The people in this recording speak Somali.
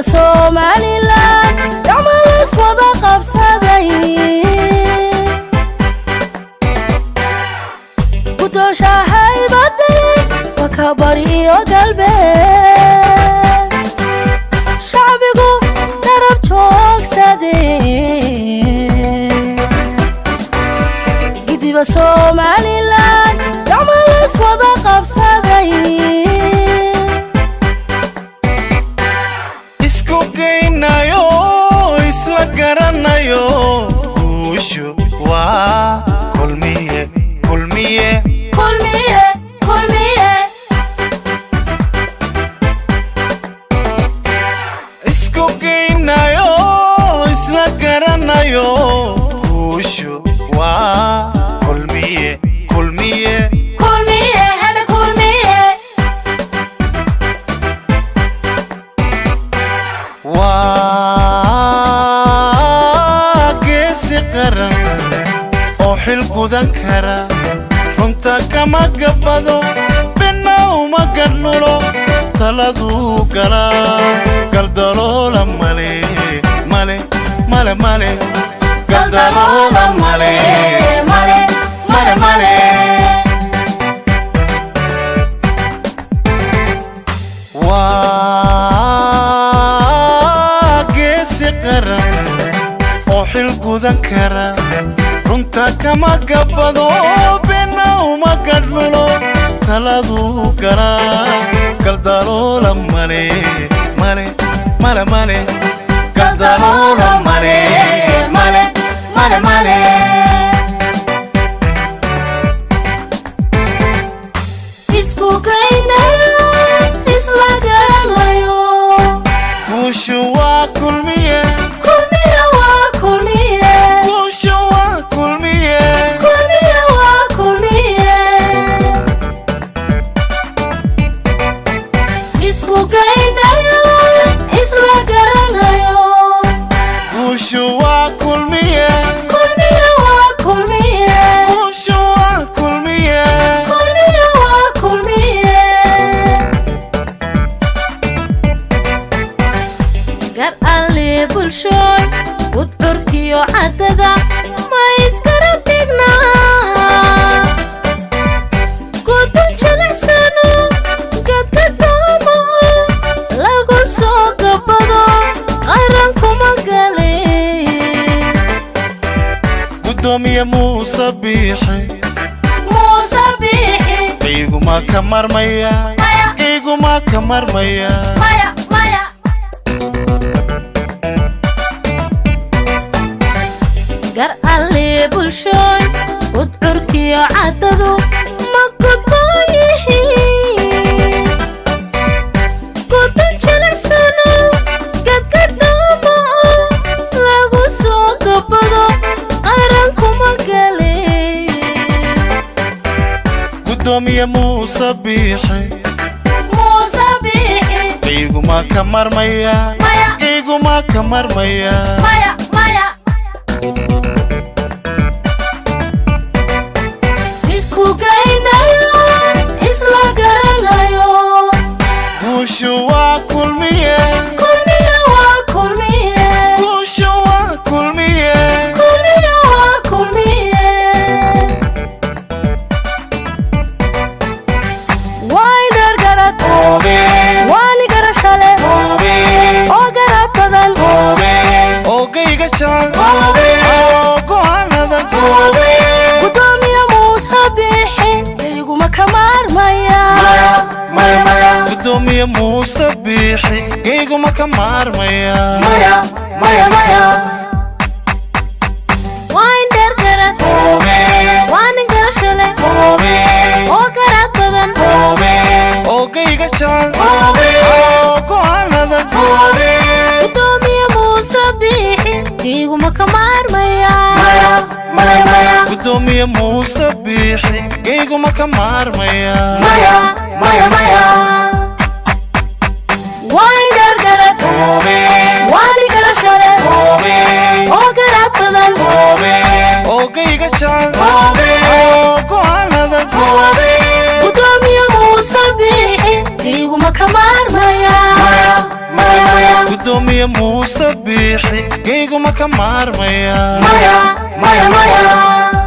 Somaliland damalas wada qabsaday gudosha haybaday wakabariyo galbeed shacbigu darab joogsaday gidiba Somaliland damalas wada qabsaday garanayo kuushu waa kulmiye kulmiye kulmiye kulmiye isku geynayo isla garanayo kuushu waa kulmiye kulmiye kulmiye hada kulmiye xil gudan kara runta kama gabado bina uma gadnulo taladu gala galdalola male male male male galdalola male male male male wa geesi qaran oo xil gudan kara runta kama gabado bina uma gadnulo taladu gala galdalola male male male male galdalola male male male male isku geynayo isla garanayo kuushu waa kulmiye kulmiye waa kulmiye kuushu waa kulmiye kulmiye waa kulmiye isku geynayo isla garanayo kuushu waa kulmiye kulmiye waa kulmiye kuushu waa kulmiye kulmiye waa kulmiye gar alle bulshoy udurkiyo cadada ma iskara dhignaa gudun jilicsano gadka doomo lagu soo gabado qaran kuma gale gudoomiye muuse biixi iguma ka marmaya iguma ka marmaya maya maya gar alle bulshoy udurkiyo cadadu ma gudbooyihiin gudun jilicsano gadka doomo lagu soo gabado qaran kuma gale gudoomiye muuse biixi iguma ka marmaya iguma ka marmaya maya maya isku geynayo isla garanayo kuushu waa kulmiye kulmiye waa kulmiye kuushu waa kulmiye kulmiye waa kulmiye waynar garad waani garashale oo garad badan ogayga jaan go'aanada gudoomiye muuse biixi iguma ka maarmaya gudoomiye muuse biixi iguma ka maarmaya maya maya maya waynar garad waani garashale oo garad badan ogayga jaan go'aanada gudoomiye muuse biixi iguma ka maarmaya gudoomiye muuse biixi iguma ka maarmaya maya maya maya waynar garad waani garashale oo garad badan ogayga jaan go'aanada gudoomiye muuse biixi iguma ka maarmaya gudoomiye muuse biixi geyguma ka maarmaya maya maya maya